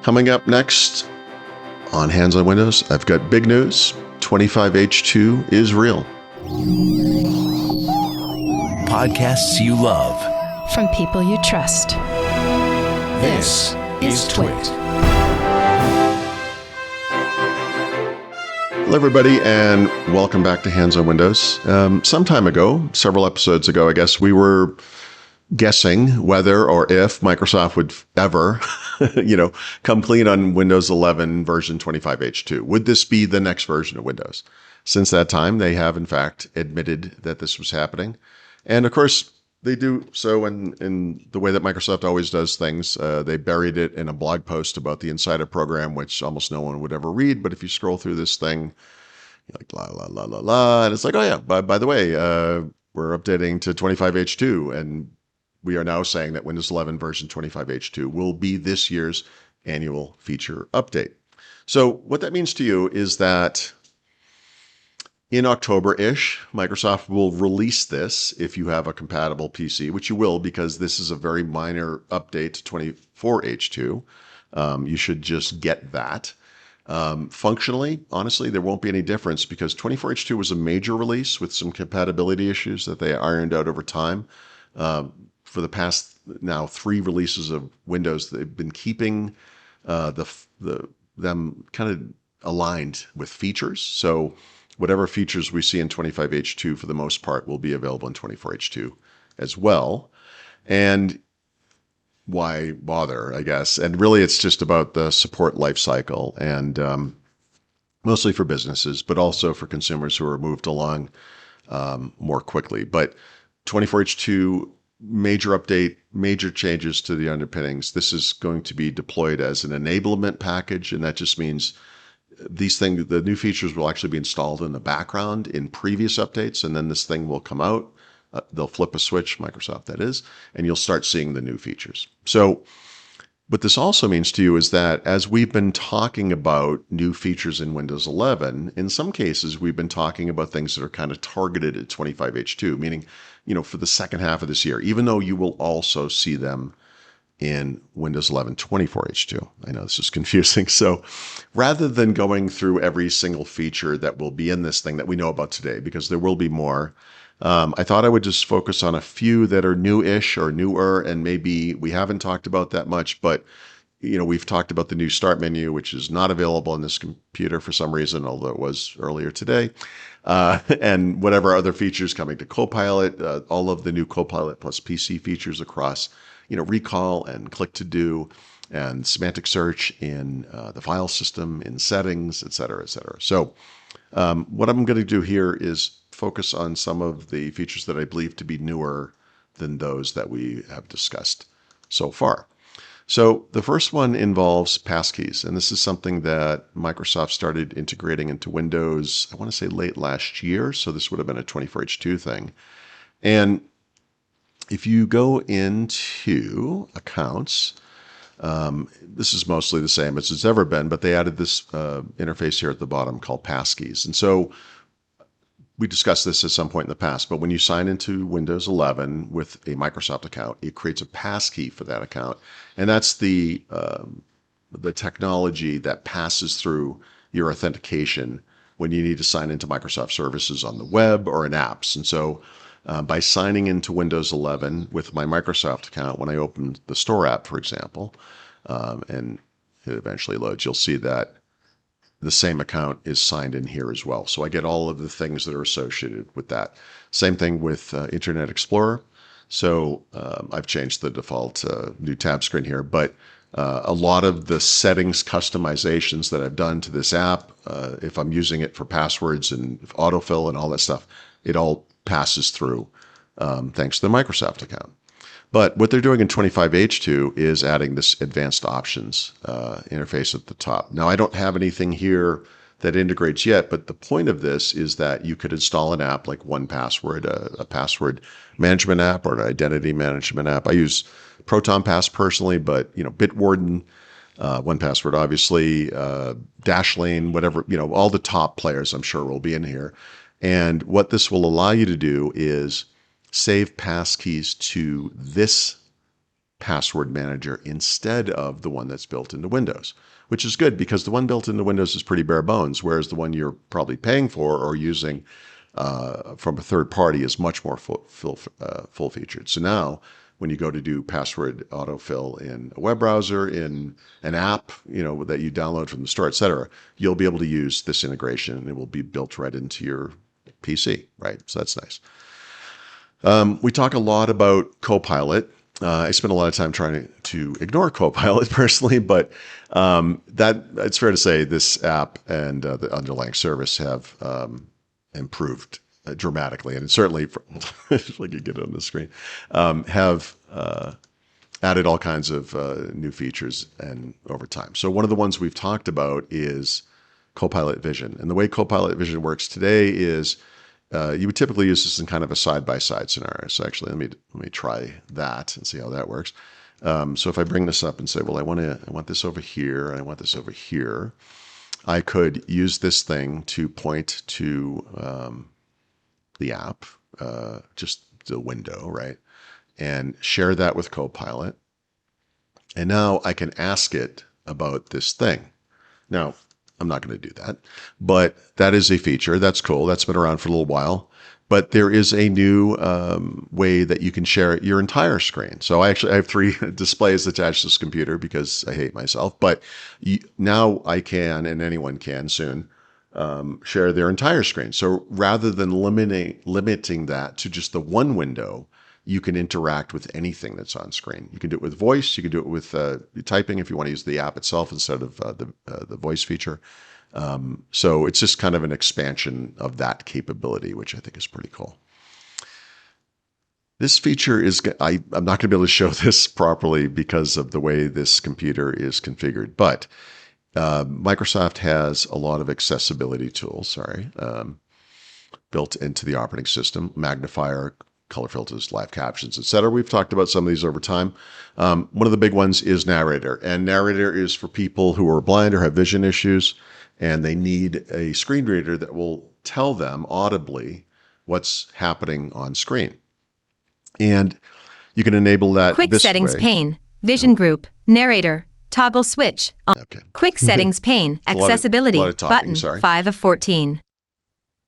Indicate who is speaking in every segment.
Speaker 1: Coming up next on Hands on Windows, I've got big news. 25H2 is real.
Speaker 2: Podcasts you love.
Speaker 3: From people you trust.
Speaker 2: This is TWiT.
Speaker 1: Hello, everybody, and welcome back to Hands on Windows. Some time ago, several episodes ago, I guess, we were guessing whether or if Microsoft would ever, come clean on Windows 11 version 25H2. Would this be the next version of Windows? Since that time, they have, in fact, admitted that this was happening. And of course, they do so in the way that Microsoft always does things. They buried it in a blog post about the Insider program, which almost no one would ever read. But if you scroll through this thing, you're like, la, la, la, la, la. And it's like, oh, yeah, by the way, we're updating to 25H2. And we are now saying that Windows 11 version 25H2 will be this year's annual feature update. So what that means to you is that in October-ish, Microsoft will release this if you have a compatible PC, which you will because this is a very minor update to 24H2. You should just get that. Functionally, honestly, there won't be any difference because 24H2 was a major release with some compatibility issues that they ironed out over time. For the past now 3 releases of Windows, they've been keeping them kind of aligned with features. So whatever features we see in 25H2 for the most part will be available in 24H2 as well. And why bother, I guess? And really, it's just about the support lifecycle and mostly for businesses, but also for consumers who are moved along more quickly. But 24H2 major update, major changes to the underpinnings. This is going to be deployed as an enablement package, and that just means these things, the new features will actually be installed in the background in previous updates, and then this thing will come out. They'll flip a switch, Microsoft that is, and you'll start seeing the new features. So what this also means to you is that as we've been talking about new features in Windows 11, in some cases, we've been talking about things that are kind of targeted at 25H2, meaning, for the second half of this year, even though you will also see them in Windows 11 24H2. I know this is confusing. So rather than going through every single feature that will be in this thing that we know about today, because there will be more, I thought I would just focus on a few that are new-ish or newer, and maybe we haven't talked about that much, but we've talked about the new Start menu, which is not available on this computer for some reason, although it was earlier today. And whatever other features coming to Copilot, all of the new Copilot plus PC features across, recall and click to do and semantic search in the file system, in settings, et cetera, et cetera. So what I'm going to do here is focus on some of the features that I believe to be newer than those that we have discussed so far. So the first one involves passkeys, and this is something that Microsoft started integrating into Windows, I want to say late last year, so this would have been a 24H2 thing. And if you go into Accounts, this is mostly the same as it's ever been, but they added this interface here at the bottom called passkeys. And so we discussed this at some point in the past, but when you sign into Windows 11 with a Microsoft account, it creates a passkey for that account. And that's the technology that passes through your authentication when you need to sign into Microsoft services on the web or in apps. And so by signing into Windows 11 with my Microsoft account, when I open the Store app, for example, and it eventually loads, you'll see that the same account is signed in here as well. So I get all of the things that are associated with that. Same thing with Internet Explorer. So I've changed the default new tab screen here, but a lot of the settings customizations that I've done to this app, if I'm using it for passwords and autofill and all that stuff, it all passes through thanks to the Microsoft account. But what they're doing in 25H2 is adding this advanced options interface at the top. Now, I don't have anything here that integrates yet, but the point of this is that you could install an app like 1Password, a password management app or an identity management app. I use ProtonPass personally, but Bitwarden, 1Password obviously, Dashlane, whatever, all the top players I'm sure will be in here. And what this will allow you to do is save passkeys to this password manager instead of the one that's built into Windows, which is good because the one built into Windows is pretty bare bones, whereas the one you're probably paying for or using from a third party is much more full featured. So now when you go to do password autofill in a web browser, in an app, that you download from the store, et cetera, you'll be able to use this integration and it will be built right into your PC, right? So that's nice. We talk a lot about Copilot. I spend a lot of time trying to ignore Copilot personally, but that it's fair to say this app and the underlying service have improved dramatically, and certainly, if I could get it on the screen, have added all kinds of new features and over time. So one of the ones we've talked about is Copilot Vision, and the way Copilot Vision works today is you would typically use this in kind of a side-by-side scenario. So actually, let me try that and see how that works. So if I bring this up and say, well, I want this over here, and I want this over here, I could use this thing to point to the app, just the window, right? And share that with Copilot. And now I can ask it about this thing. Now, I'm not going to do that, but that is a feature. That's cool. That's been around for a little while. But there is a new way that you can share your entire screen. So I have 3 displays attached to this computer because I hate myself. But now I can, and anyone can soon, share their entire screen. So rather than limiting that to just the one window, you can interact with anything that's on screen. You can do it with voice. You can do it with typing if you want to use the app itself instead of the voice feature. So it's just kind of an expansion of that capability, which I think is pretty cool. This feature is, I'm not going to be able to show this properly because of the way this computer is configured, but Microsoft has a lot of accessibility tools, built into the operating system, magnifier, color filters, live captions, etc. We've talked about some of these over time. One of the big ones is Narrator, and Narrator is for people who are blind or have vision issues, and they need a screen reader that will tell them audibly what's happening on screen. And you can enable that
Speaker 4: Quick
Speaker 1: this
Speaker 4: settings
Speaker 1: way.
Speaker 4: pane, vision group, narrator, toggle switch.
Speaker 1: Okay.
Speaker 4: Quick settings pane, accessibility,
Speaker 1: lot of talking,
Speaker 4: button,
Speaker 1: sorry.
Speaker 4: 5 of 14.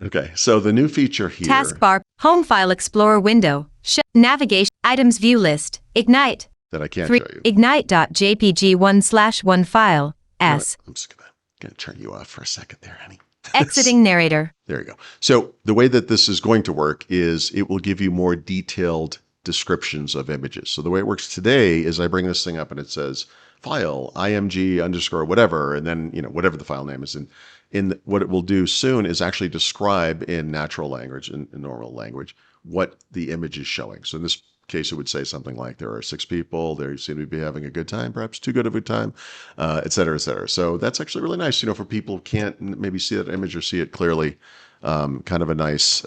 Speaker 1: Okay, so the new feature here.
Speaker 4: Taskbar, home file explorer window, navigation, items view list, ignite.
Speaker 1: That I can't
Speaker 4: 3,
Speaker 1: show you.
Speaker 4: ignite.jpg 1/1 file, S.
Speaker 1: I'm just gonna turn you off for a second there, honey.
Speaker 4: Exiting narrator.
Speaker 1: There you go. So the way that this is going to work is it will give you more detailed descriptions of images. So the way it works today is I bring this thing up and it says file img underscore whatever, and then whatever the file name is. And what it will do soon is actually describe in natural language, in normal language, what the image is showing. So in this case, it would say something like there are 6 people, they seem to be having a good time, perhaps too good of a time, et cetera, et cetera. So that's actually really nice, for people who can't maybe see that image or see it clearly, kind of a nice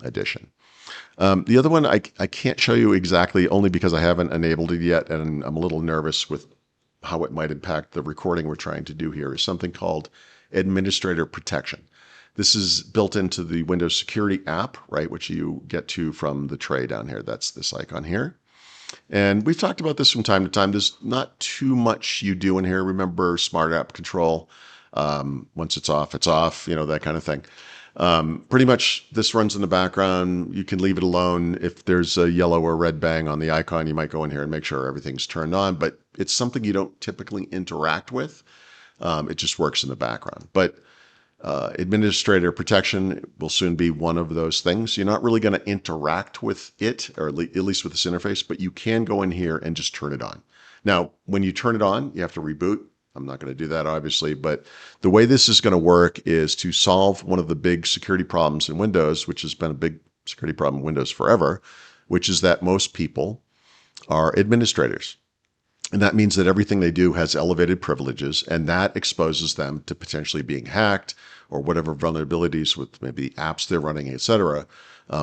Speaker 1: addition. The other one I can't show you exactly only because I haven't enabled it yet, and I'm a little nervous with how it might impact the recording we're trying to do here, is something called Administrator Protection. This is built into the Windows Security app, right, which you get to from the tray down here. That's this icon here. And we've talked about this from time to time. There's not too much you do in here. Remember Smart App Control. Once it's off, that kind of thing. Pretty much this runs in the background. You can leave it alone. If there's a yellow or red bang on the icon, you might go in here and make sure everything's turned on, but it's something you don't typically interact with. It just works in the background. But Administrator Protection will soon be one of those things. You're not really going to interact with it, or at least with this interface, but you can go in here and just turn it on. Now, when you turn it on, you have to reboot. I'm not going to do that, obviously, but the way this is going to work is to solve one of the big security problems in Windows, which has been a big security problem in Windows forever, which is that most people are administrators. And that means that everything they do has elevated privileges, and that exposes them to potentially being hacked or whatever vulnerabilities with maybe apps they're running, et cetera.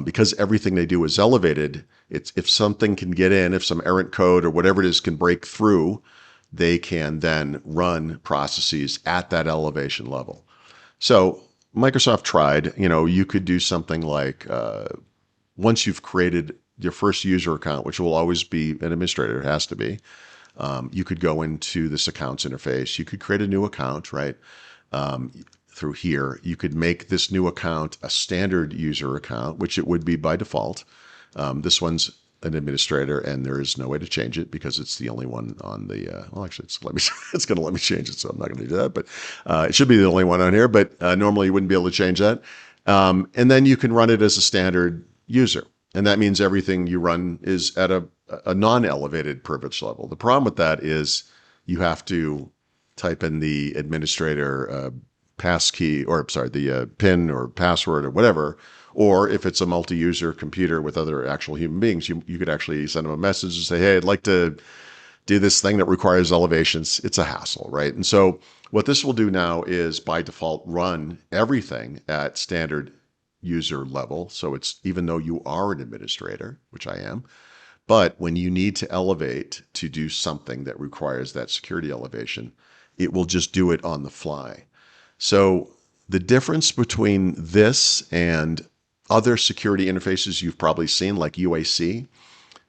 Speaker 1: Because everything they do is elevated, if something can get in, if some errant code or whatever it is can break through, they can then run processes at that elevation level. So Microsoft tried, you could do something like once you've created your first user account, which will always be an administrator, it has to be, you could go into this accounts interface. You could create a new account, right? Through here, you could make this new account a standard user account, which it would be by default. This one's an administrator, and there is no way to change it because it's the only one on the. Well, actually, it's going to let me change it, so I'm not going to do that. But it should be the only one on here. But normally, you wouldn't be able to change that. And then you can run it as a standard user, and that means everything you run is at a non-elevated privilege level. The problem with that is you have to type in the administrator passkey, or sorry, the PIN or password or whatever. Or if it's a multi-user computer with other actual human beings, you could actually send them a message and say, hey, I'd like to do this thing that requires elevations. It's a hassle, right? And so what this will do now is by default run everything at standard user level. So it's even though you are an administrator, which I am, but when you need to elevate to do something that requires that security elevation, it will just do it on the fly. So the difference between this and other security interfaces you've probably seen, like UAC,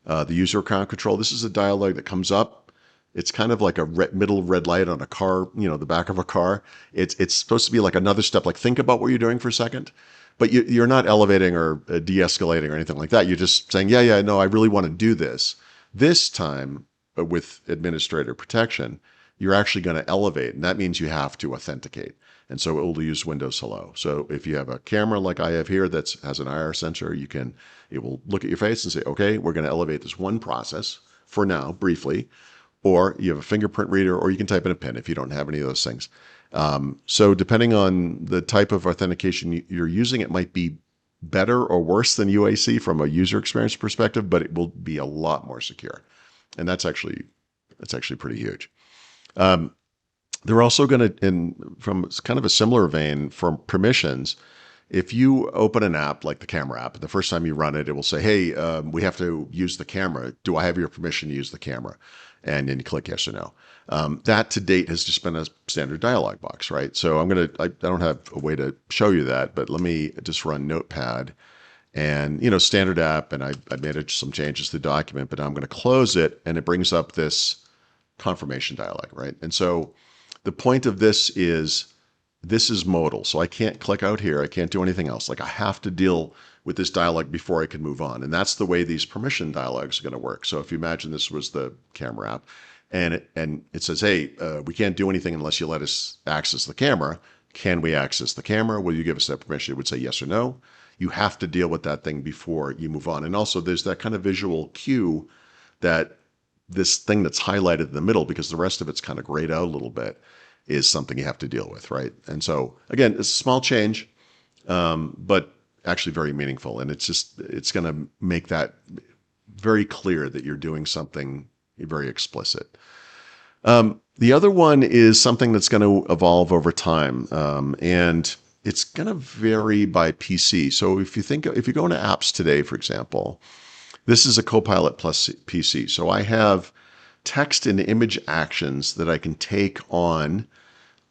Speaker 1: the user account control, this is a dialog that comes up. It's kind of like a middle red light on a car, the back of a car. It's supposed to be like another step, like think about what you're doing for a second. But you're not elevating or de-escalating or anything like that. You're just saying, yeah, no, I really want to do this. This time, with administrator protection, you're actually going to elevate, and that means you have to authenticate. And so it will use Windows Hello. So if you have a camera like I have here that has an IR sensor, it will look at your face and say, okay, we're going to elevate this one process for now, briefly. Or you have a fingerprint reader, or you can type in a PIN if you don't have any of those things. So depending on the type of authentication you're using, it might be better or worse than UAC from a user experience perspective, but it will be a lot more secure. And that's actually pretty huge. They're also going to, from kind of a similar vein, from permissions, if you open an app like the camera app, the first time you run it, it will say, hey, we have to use the camera. Do I have your permission to use the camera? And then you click yes or no. That to date has just been a standard dialog box, right? So I don't have a way to show you that, but let me just run Notepad and, standard app. And I made some changes to the document, but I'm going to close it and it brings up this confirmation dialog, right? And so the point of this is modal. So I can't click out here. I can't do anything else. Like I have to deal with this dialog before I can move on. And that's the way these permission dialogues are going to work. So if you imagine this was the camera app and it says, hey, we can't do anything unless you let us access the camera. Can we access the camera? Will you give us that permission? It would say yes or no. You have to deal with that thing before you move on. And also there's that kind of visual cue that this thing that's highlighted in the middle, because the rest of it's kind of grayed out a little bit, is something you have to deal with, right? And so again, it's a small change, but actually very meaningful. And it's going to make that very clear that you're doing something very explicit. The other one is something that's going to evolve over time, and it's going to vary by PC. So if you go into apps today, for example, this is a Copilot plus PC. So I have text and image actions that I can take on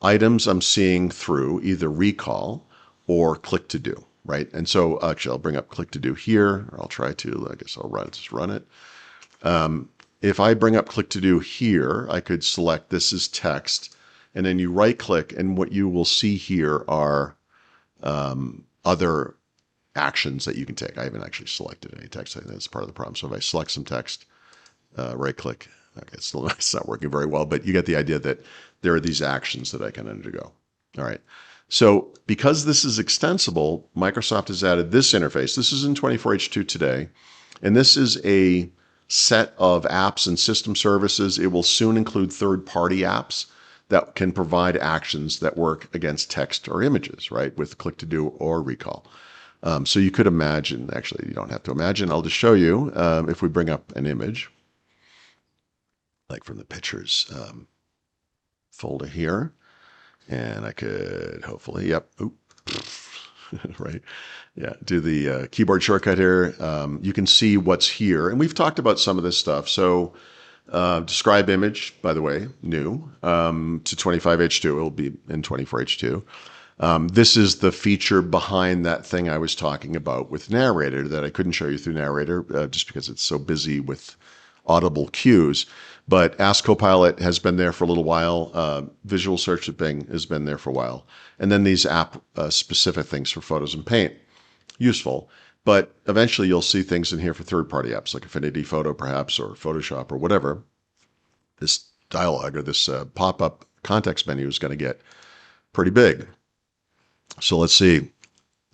Speaker 1: items I'm seeing through either recall or click to do, right? And so actually I'll bring up click to do here, or I'll try to, I guess I'll just run it. If I bring up click to do here, I could select this is text, and then you right click, and what you will see here are other actions that you can take. I haven't actually selected any text. I think that's part of the problem. So if I select some text, right click, okay, it's not working very well, but you get the idea that there are these actions that I can undergo. All right. So because this is extensible, Microsoft has added this interface. This is in 24H2 today, and this is a set of apps and system services. It will soon include third-party apps that can provide actions that work against text or images, right, with click to do or recall. So you could imagine, actually, you don't have to imagine. I'll just show you if we bring up an image, like from the pictures folder here, and I could hopefully, yep, right, yeah, do the keyboard shortcut here. You can see what's here, and we've talked about some of this stuff. So describe image, by the way, new to 25H2. It'll be in 24H2. This is the feature behind that thing I was talking about with Narrator that I couldn't show you through Narrator just because it's so busy with audible cues. But Ask Copilot has been there for a little while. Visual Search with Bing has been there for a while. And then these app-specific things for Photos and Paint, useful. But eventually you'll see things in here for third-party apps like Affinity Photo perhaps, or Photoshop or whatever. This dialogue or this pop-up context menu is going to get pretty big. So let's see.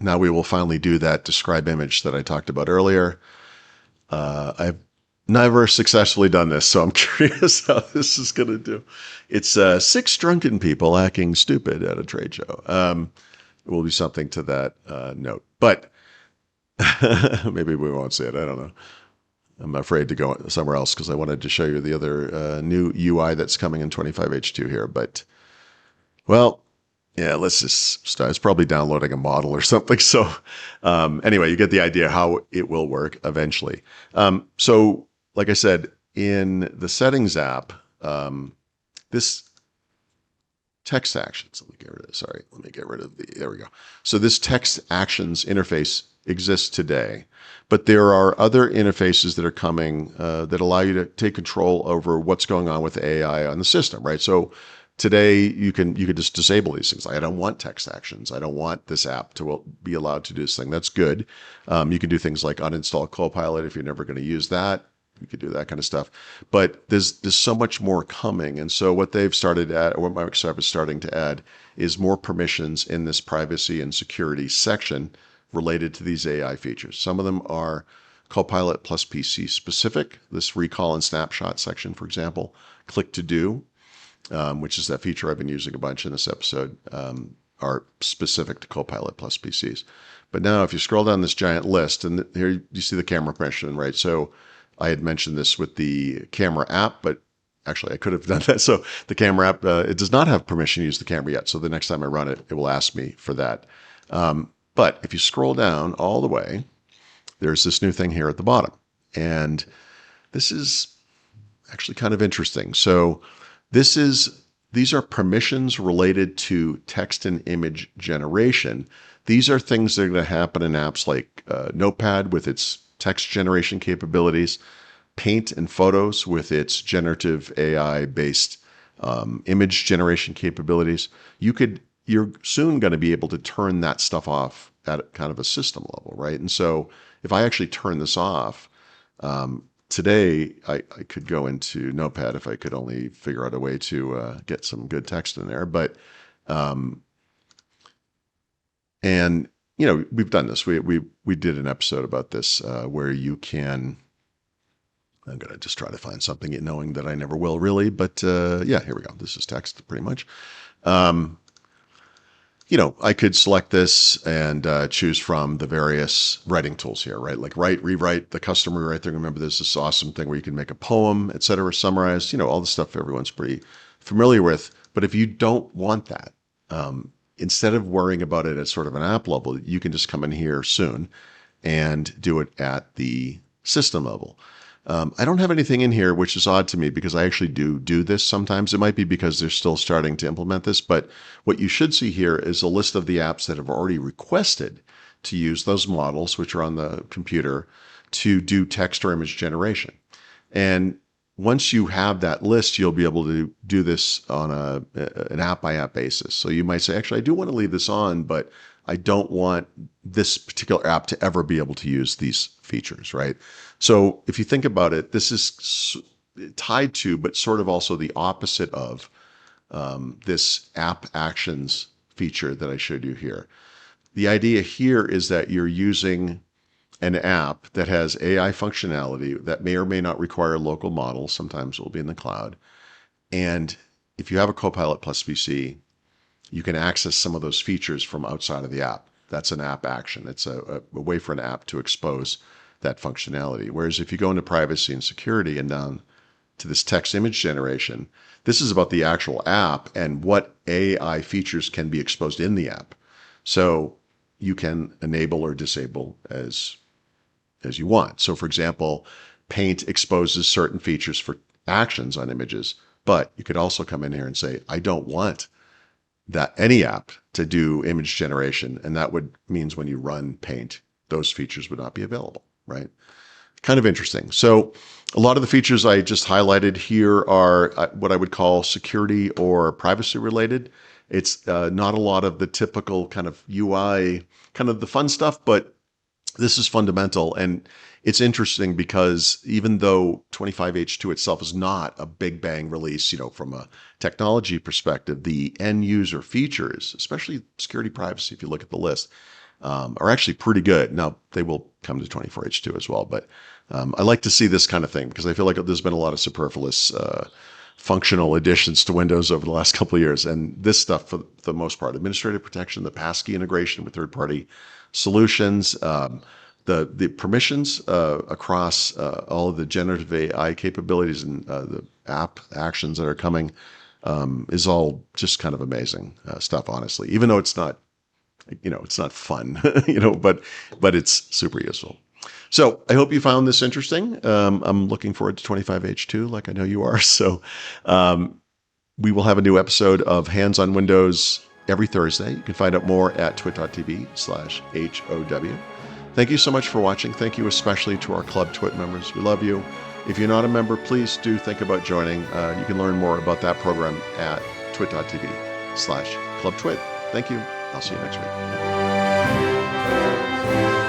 Speaker 1: Now we will finally do that describe image that I talked about earlier. I've never successfully done this, so I'm curious how this is going to do. It's 6 drunken people acting stupid at a trade show. It will be something to that note. But maybe we won't see it. I don't know. I'm afraid to go somewhere else because I wanted to show you the other new UI that's coming in 25H2 here. But, well, yeah, let's just start. It's probably downloading a model or something. So anyway, you get the idea how it will work eventually. So like I said, in the settings app, this text actions, let me get rid of there we go. So this text actions interface exists today, but there are other interfaces that are coming that allow you to take control over what's going on with AI on the system, right? So today, you could just disable these things. Like, I don't want text actions. I don't want this app to be allowed to do this thing. That's good. You can do things like uninstall Copilot if you're never going to use that. You could do that kind of stuff. But there's so much more coming. And so what they've started at, or what Microsoft is starting to add, is more permissions in this privacy and security section related to these AI features. Some of them are Copilot plus PC specific. This recall and snapshot section, for example, click to do. Which is that feature I've been using a bunch in this episode, are specific to Copilot plus PCs. But now if you scroll down this giant list, and here you see the camera permission, right? So I had mentioned this with the camera app, but actually I could have done that. So the camera app, it does not have permission to use the camera yet. So the next time I run it, it will ask me for that. But if you scroll down all the way, there's this new thing here at the bottom. And this is actually kind of interesting. So these are permissions related to text and image generation. These are things that are going to happen in apps like Notepad with its text generation capabilities, Paint and Photos with its generative AI-based image generation capabilities. You're soon going to be able to turn that stuff off at kind of a system level, right? And so if I actually turn this off, today, I could go into Notepad if I could only figure out a way to get some good text in there. But, and, you know, we've done this. We did an episode about this where you can, I'm going to just try to find something knowing that I never will really. But yeah, here we go. This is text pretty much. You know, I could select this and choose from the various writing tools here, right? Like write, rewrite, the custom rewrite thing. Remember, there's this awesome thing where you can make a poem, et cetera, summarize, you know, all the stuff everyone's pretty familiar with. But if you don't want that, instead of worrying about it at sort of an app level, you can just come in here soon and do it at the system level. I don't have anything in here, which is odd to me because I actually do this sometimes. It might be because they're still starting to implement this, but what you should see here is a list of the apps that have already requested to use those models, which are on the computer, to do text or image generation. And once you have that list, you'll be able to do this on an app-by-app basis. So you might say, actually, I do want to leave this on, but I don't want this particular app to ever be able to use these features, right? So if you think about it, this is tied to, but sort of also the opposite of this app actions feature that I showed you here. The idea here is that you're using an app that has AI functionality that may or may not require local models. Sometimes it will be in the cloud. And if you have a Copilot plus PC, you can access some of those features from outside of the app. That's an app action. It's a way for an app to expose that functionality. Whereas if you go into privacy and security and down to this text image generation, this is about the actual app and what AI features can be exposed in the app. So you can enable or disable as you want. So for example, Paint exposes certain features for actions on images, but you could also come in here and say, I don't want that any app to do image generation, and that means when you run Paint, those features would not be available, right? Kind of interesting. So a lot of the features I just highlighted here are what I would call security or privacy related. It's not a lot of the typical kind of UI, kind of the fun stuff, but this is fundamental. And it's interesting because even though 25H2 itself is not a big bang release, from a technology perspective, the end user features, especially security privacy, if you look at the list, are actually pretty good. Now, they will come to 24H2 as well, but I like to see this kind of thing because I feel like there's been a lot of superfluous functional additions to Windows over the last couple of years. And this stuff, for the most part, administrative protection, the passkey integration with third-party solutions, the permissions across all of the generative AI capabilities and the app actions that are coming is all just kind of amazing stuff, honestly, even though it's not, it's not fun, but it's super useful. So I hope you found this interesting. I'm looking forward to 25H2, like I know you are. So we will have a new episode of Hands on Windows every Thursday. You can find out more at twit.tv/HOW. Thank you so much for watching. Thank you especially to our Club Twit members. We love you. If you're not a member, please do think about joining. You can learn more about that program at twit.tv/clubtwit. Thank you. I'll see you next week.